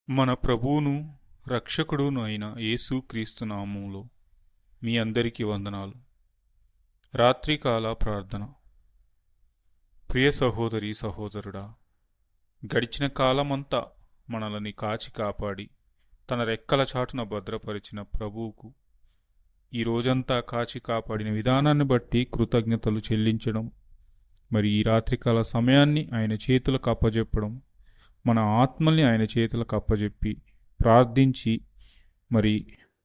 మన ప్రభువును రక్షకుడును అయిన యేసు క్రీస్తు నామములో మీ అందరికీ వందనాలు. రాత్రికాల ప్రార్థన. ప్రియ సహోదరి సహోదరుడా, గడిచిన కాలమంతా మనల్ని కాచి కాపాడి తన రెక్కల చాటున భద్రపరిచిన ప్రభువుకు ఈ రోజంతా కాచి కాపాడిన విధానాన్ని బట్టి కృతజ్ఞతలు చెల్లించడం, మరి ఈ రాత్రికాల సమయాన్ని ఆయన చేతులకు అప్పజెప్పడం, మన ఆత్మల్ని ఆయన చేతులకు అప్పజెప్పి ప్రార్థించి మరి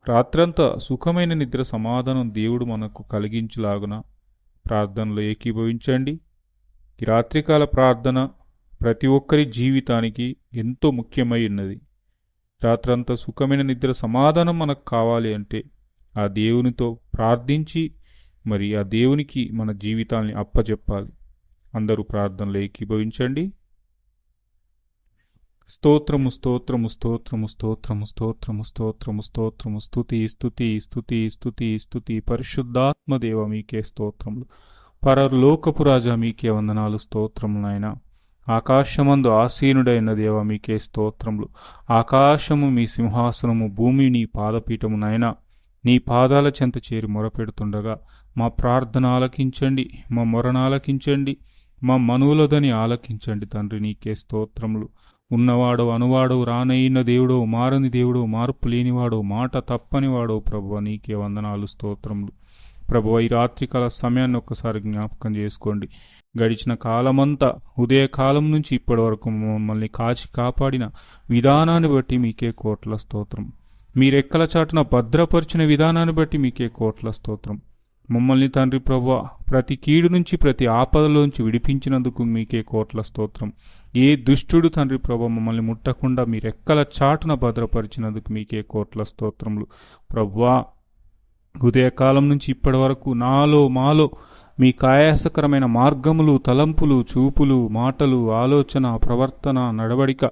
రాత్రంతా సుఖమైన నిద్ర సమాధానం దేవుడు మనకు కలిగించులాగున ప్రార్థనలో ఏకీభవించండి. ఈ రాత్రికాల ప్రార్థన ప్రతి ఒక్కరి జీవితానికి ఎంతో ముఖ్యమై ఉన్నది. రాత్రంతా సుఖమైన నిద్ర సమాధానం మనకు కావాలి అంటే ఆ దేవునితో ప్రార్థించి మరి ఆ దేవునికి మన జీవితాన్ని అప్పచెప్పాలి. అందరూ ప్రార్థనలో ఏకీభవించండి. స్తోత్రము స్తోత్రము స్తోత్రము స్తోత్రము స్తోత్రము స్తోత్రము స్తోత్రము స్తుతి స్తుతి స్తుతి స్తుతి స్తుతి పరిశుద్ధాత్మదేవ మీకే స్తోత్రములు. పరలోకపు రాజా మీకే వందనాలు, స్తోత్రములు నాయన. ఆకాశమందు ఆసీనుడైన దేవ మీకే స్తోత్రములు. ఆకాశము మీ సింహాసనము, భూమి నీ పాదపీఠము నాయన. నీ పాదాల చెంత చేరి మొరపెడుతుండగా మా ప్రార్థన ఆలకించండి, మా మొరణ ఆలకించండి, మా మనువులదని ఆలకించండి తండ్రి. నీకే స్తోత్రములు. ఉన్నవాడో అనువాడో, రానైన దేవుడో, మారని దేవుడో, మార్పు లేనివాడో, మాట తప్పనివాడో ప్రభువ నీకే వందనాలు, స్తోత్రములు. ప్రభువ ఈ రాత్రికాల సమయాన్ని ఒక్కసారి జ్ఞాపకం చేసుకోండి. గడిచిన కాలమంతా ఉదయకాలం నుంచి ఇప్పటి వరకు మమ్మల్ని కాచి కాపాడిన విధానాన్ని బట్టి మీకే కోట్ల స్తోత్రం. మీరెక్కల చాటున భద్రపరిచిన విధానాన్ని బట్టి మీకే కోట్ల స్తోత్రం. మమ్మల్ని తండ్రి ప్రభువ ప్రతి కీడు నుంచి ప్రతి ఆపదలోంచి విడిపించినందుకు మీకే కోట్ల స్తోత్రం. ఏ దుష్టుడు తండ్రి ప్రభు మమ్మల్ని ముట్టకుండా మీరెక్కల చాటున భద్రపరిచినందుకు మీకే కోట్ల స్తోత్రములు. ప్రభువా ఉదయకాలం నుంచి ఇప్పటి వరకు నాలో మాలో మీ ఆయాసకరమైన మార్గములు, తలంపులు, చూపులు, మాటలు, ఆలోచన, ప్రవర్తన, నడవడిక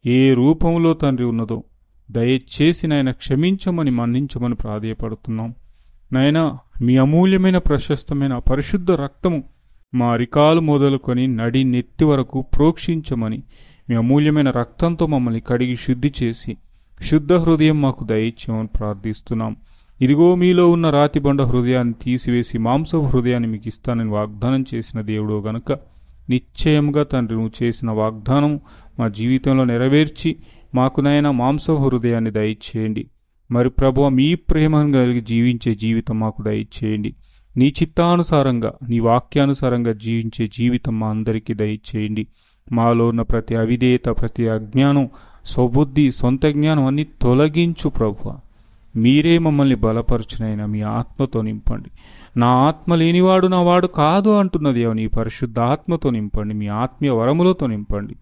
ఏ రూపంలో తండ్రి ఉన్నదో దయచేసి నాయన క్షమించమని, మన్నించమని ప్రాధేయపడుతున్నాం. నాయన మీ అమూల్యమైన ప్రశస్తమైన పరిశుద్ధ రక్తము మా అరికాలు మొదలుకొని నడి నెత్తి వరకు ప్రోక్షించమని, మీ అమూల్యమైన రక్తంతో మమ్మల్ని కడిగి శుద్ధి చేసి శుద్ధ హృదయం మాకు దయచేయమని ప్రార్థిస్తున్నాం. ఇదిగో మీలో ఉన్న రాతిబండ హృదయాన్ని తీసివేసి మాంసపు హృదయాన్ని మీకు ఇస్తానని వాగ్దానం చేసిన దేవుడు గనుక నిశ్చయంగా తండ్రి నువ్వు చేసిన వాగ్దానం మా జీవితంలో నెరవేర్చి మాకు నైనా మాంసపు హృదయాన్ని దయచేయండి. మరి ప్రభువ మీ ప్రేమను కలిగి జీవించే జీవితం మాకు దయచేయండి. నీ చిత్తానుసారంగా, నీ వాక్యానుసారంగా జీవించే జీవితం మా అందరికీ దయచేయండి. మాలో ఉన్న ప్రతి అవిధేయత, ప్రతి అజ్ఞానం, స్వబుద్ధి, సొంత జ్ఞానం అన్నీ తొలగించు ప్రభువ. మీరే మమ్మల్ని బలపరచునైనా మీ ఆత్మతో నింపండి. నా ఆత్మ లేనివాడు నా వాడు కాదు అంటున్నది నీ పరిశుద్ధ ఆత్మతో నింపండి. మీ ఆత్మీయ వరములతో నింపండి.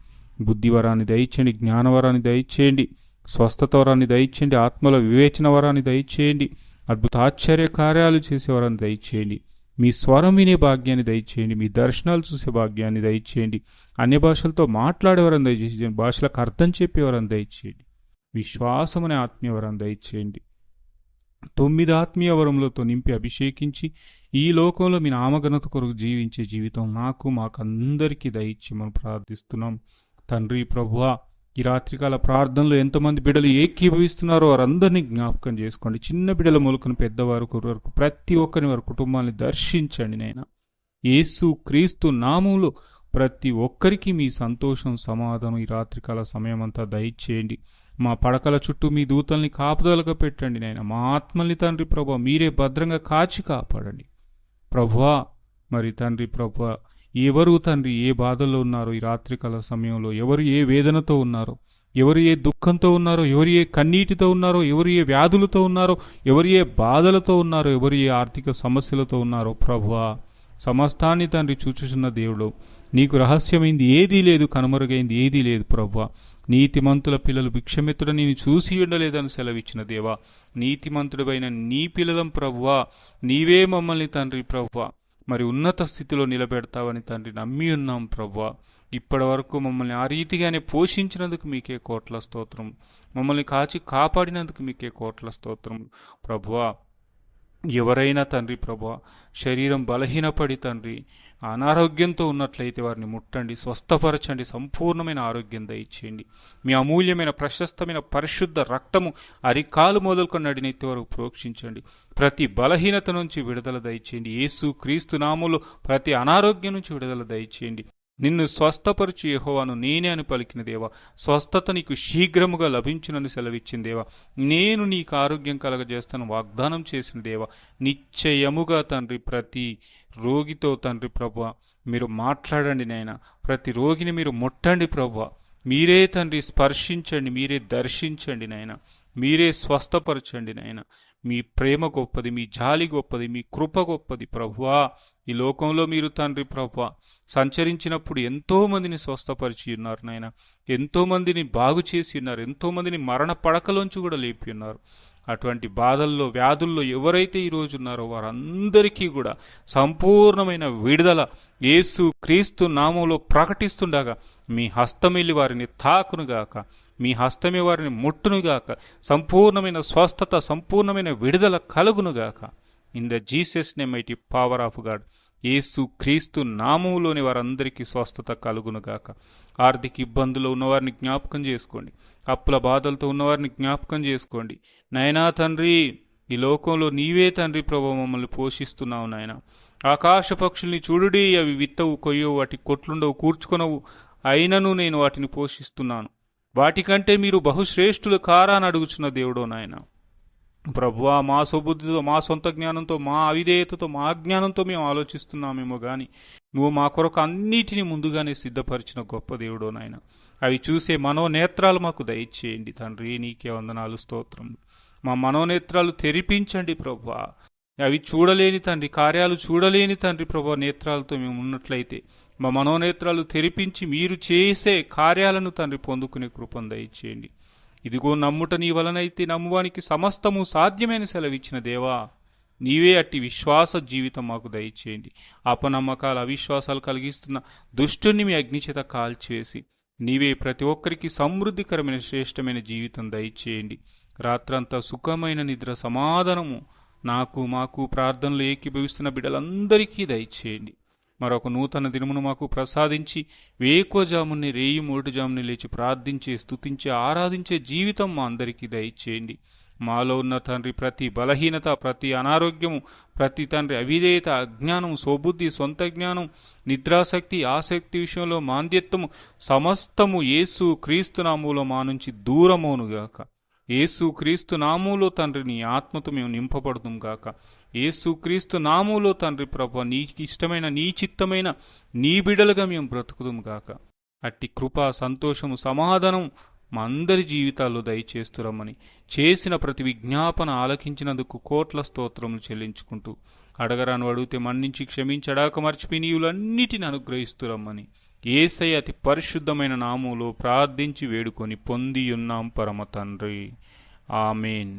బుద్ధివరాన్ని దయచేయండి, జ్ఞానవరాన్ని దయచేయండి, స్వస్థత వరాన్ని దయచేయండి, ఆత్మల వివేచన వరాన్ని దయచేయండి, అద్భుత ఆశ్చర్య కార్యాలు చేసేవరాన్ని దయచేయండి. మీ స్వరం వినే భాగ్యాన్ని దయచేయండి, మీ దర్శనాలు చూసే భాగ్యాన్ని దయచేయండి, అన్య భాషలతో మాట్లాడేవారని దయచేయండి, భాషలకు అర్థం చెప్పేవారని దయచేయండి, విశ్వాసమనే ఆత్మీయ వరాన్ని దయచేయండి. 9 ఆత్మీయ వరములతో నింపి అభిషేకించి ఈ లోకంలో మీ నామఘనత కొరకు జీవించే జీవితం మాకందరికీ దయచేయమని ప్రార్థిస్తున్నాం. తండ్రి ప్రభువా ఈ రాత్రికాల ప్రార్థనలో ఎంతమంది బిడ్డలు ఏకీభవిస్తున్నారో వారందరినీ జ్ఞాపకం చేసుకోండి. చిన్న బిడ్డల మొలకను పెద్దవారు వరకు ప్రతి ఒక్కరి వారి కుటుంబాన్ని దర్శించండి. నైనా యేసు క్రీస్తు నామంలో ప్రతి ఒక్కరికి మీ సంతోషం, సమాధానం ఈ రాత్రికాల సమయం అంతా దయచేయండి. మా పడకల చుట్టూ మీ దూతల్ని కాపుదలుగా పెట్టండి. నాయన మా ఆత్మల్ని తండ్రి ప్రభువా మీరే భద్రంగా కాచి కాపాడండి ప్రభువా. మరి తండ్రి ప్రభువా ఎవరు తండ్రి ఏ బాధల్లో ఉన్నారో ఈ రాత్రికాల సమయంలో, ఎవరు ఏ వేదనతో ఉన్నారో, ఎవరు ఏ దుఃఖంతో ఉన్నారో, ఎవరు ఏ కన్నీటితో ఉన్నారో, ఎవరు ఏ వ్యాధులతో ఉన్నారో, ఎవరు ఏ బాధలతో ఉన్నారో, ఎవరు ఏ ఆర్థిక సమస్యలతో ఉన్నారో ప్రభువా సమస్తాన్ని తండ్రి చూచుచున్న దేవుడు, నీకు రహస్యమైంది ఏదీ లేదు, కనుమరుగైంది ఏదీ లేదు ప్రభువా. నీతిమంతుల పిల్లలు భిక్షమిత్రుడు నేను చూసి ఉండలేదని సెలవిచ్చిన దేవా, నీతిమంతుడిపైన నీ పిల్లలం ప్రభువా, నీవే మమ్మల్ని తండ్రి ప్రభువా మరి ఉన్నత స్థితిలో నిలబెడతావని తండ్రి నమ్మి ఉన్నాం ప్రభువా. ఇప్పటి వరకు మమ్మల్ని ఆ రీతిగానే పోషించినందుకు మీకే కోట్ల స్తోత్రం, మమ్మల్ని కాచి కాపాడినందుకు మీకే కోట్ల స్తోత్రం ప్రభువా. ఎవరైనా తండ్రి ప్రభా శరీరం బలహీనపడి తండ్రి అనారోగ్యంతో ఉన్నట్లయితే వారిని ముట్టండి, స్వస్థపరచండి, సంపూర్ణమైన ఆరోగ్యం దయచేయండి. మీ అమూల్యమైన ప్రశస్తమైన పరిశుద్ధ రక్తము అరికాలు మొదలుకొని నడినెత్తి వరకు ప్రోక్షించండి. ప్రతి బలహీనత నుంచి విడుదల దయచేయండి. యేసు క్రీస్తు నామములో ప్రతి అనారోగ్యం నుంచి విడుదల దయచేయండి. నిన్ను స్వస్థపరచు యెహోవాను నేనే అని పలికిన దేవా, స్వస్థత నీకు శీఘ్రముగా లభించునని సెలవిచ్చిన దేవా, నేను నీకు ఆరోగ్యం కలగజేస్తాను వాగ్దానం చేసిన దేవా, నిశ్చయముగా తండ్రి ప్రతి రోగితో తండ్రి ప్రభువా మీరు మాట్లాడండి నాయన. ప్రతి రోగిని మీరు ముట్టండి ప్రభువా. మీరే తండ్రి స్పర్శించండి, మీరే దర్శించండి నాయన, మీరే స్వస్థపరచండి నాయన. మీ ప్రేమ గొప్పది, మీ జాలి గొప్పది, మీ కృప గొప్పది ప్రభువా. ఈ లోకంలో మీరు తండ్రి ప్రభువా సంచరించినప్పుడు ఎంతోమందిని స్వస్థపరిచి ఉన్నారు నాయన, ఎంతోమందిని బాగు చేసి ఉన్నారు, ఎంతోమందిని మరణ పడకలోంచి కూడా లేపి ఉన్నారు. అటువంటి బాధల్లో వ్యాధుల్లో ఎవరైతే ఈరోజు ఉన్నారో వారందరికీ కూడా సంపూర్ణమైన విడుదల యేసు క్రీస్తు నామంలో ప్రకటిస్తుండగా మీ హస్తమిల్లి వారిని తాకునుగాక, మీ హస్తమే వారిని ముట్టునుగాక, సంపూర్ణమైన స్వస్థత సంపూర్ణమైన విడుదల కలుగునుగాక. In the Jesus name mighty power of God, యేసు క్రీస్తు నామములోని వారందరికీ స్వస్థత కలుగునుగాక. ఆర్థిక ఇబ్బందులు ఉన్నవారిని జ్ఞాపకం చేసుకోండి, అప్పుల బాధలతో ఉన్నవారిని జ్ఞాపకం చేసుకోండి. నైనా తండ్రి ఈ లోకంలో నీవే తండ్రి ప్రభు మమ్మల్ని పోషిస్తున్నావు నాయన. ఆకాశ పక్షుల్ని చూడుడి, అవి విత్తవు, కొయ్యవు, వాటి కొట్లుండవు, కూర్చుకొనవు, అయినను నేను వాటిని పోషిస్తున్నాను. వాటికంటే మీరు బహుశ్రేష్ఠులు కారా అని అడుగుచున్న దేవుడో నాయన. ప్రభువా మా సుబుద్ధితో, మా సొంత జ్ఞానంతో, మా అవిధేయతతో, మా అజ్ఞానంతో మేము ఆలోచిస్తున్నామేమో కానీ నువ్వు మా కొరకు అన్నిటినీ ముందుగానే సిద్ధపరిచిన గొప్ప దేవుడో నాయన. అవి చూసే మనోనేత్రాలు మాకు దయచేయండి తండ్రి. నీకే వందనాలు, స్తోత్రములు. మా మనోనేత్రాలు తెరిపించండి ప్రభువా. అవి చూడలేని తండ్రి, కార్యాలు చూడలేని తండ్రి ప్రభా నేత్రాలతో మేము ఉన్నట్లయితే మా మనోనేత్రాలు తెరిపించి మీరు చేసే కార్యాలను తండ్రి పొందుకునే కృపను దయచేయండి. ఇదిగో నమ్ముట నీ వలనైతే నమ్మువానికి సమస్తము సాధ్యమైన సెలవిచ్చిన దేవా, నీవే అట్టి విశ్వాస జీవితం మాకు దయచేయండి. అపనమ్మకాలు అవిశ్వాసాలు కలిగిస్తున్న దుష్టుని మీ అగ్నిచేత కాల్చివేసి నీవే ప్రతి ఒక్కరికి సమృద్ధికరమైన శ్రేష్టమైన జీవితం దయచేయండి. రాత్రంతా సుఖమైన నిద్ర సమాధానము నాకు మాకు ప్రార్థనలు ఏకీభవిస్తున్న బిడ్డలందరికీ దయచేయండి. మరొక నూతన దినమును మాకు ప్రసాదించి వేకువజాముని రేయి మోటుజాముని లేచి ప్రార్థించే, స్తుతించే, ఆరాధించే జీవితం మా అందరికీ దయచేయండి. మాలో ఉన్న తండ్రి ప్రతి బలహీనత, ప్రతి అనారోగ్యము, ప్రతి తండ్రి అవిధేయత, అజ్ఞానం, సోబుద్ధి, సొంత జ్ఞానం, నిద్రాసక్తి, ఆసక్తి విషయంలో మాంద్యత్వము సమస్తము యేసు క్రీస్తు నామములో మా నుంచి దూరమవునుగాక. యేసు క్రీస్తు నామములో తండ్రి నీ ఆత్మతో మేము నింపబడుతాం గాక. యేసు క్రీస్తు నామములో తండ్రి ప్రభు నీకు ఇష్టమైన నీ చిత్తమైన నీ బిడలుగా మేము బ్రతుకుదాం గాక. అట్టి కృప, సంతోషము, సమాధానం మా అందరి జీవితాల్లో దయచేస్తురమ్మని చేసిన ప్రతి విజ్ఞాపన ఆలకించినందుకు కోట్ల స్తోత్రములు చెల్లించుకుంటూ అడగరాను అడిగితే మన్నించి క్షమించడాక మర్చిపోయి నీవులన్నిటిని అనుగ్రహిస్తురమ్మని యేసయ్య అతి పరిశుద్ధమైన నామములో ప్రార్థించి వేడుకొని పొందియున్నాం పరమ తండ్రి. ఆమేన్.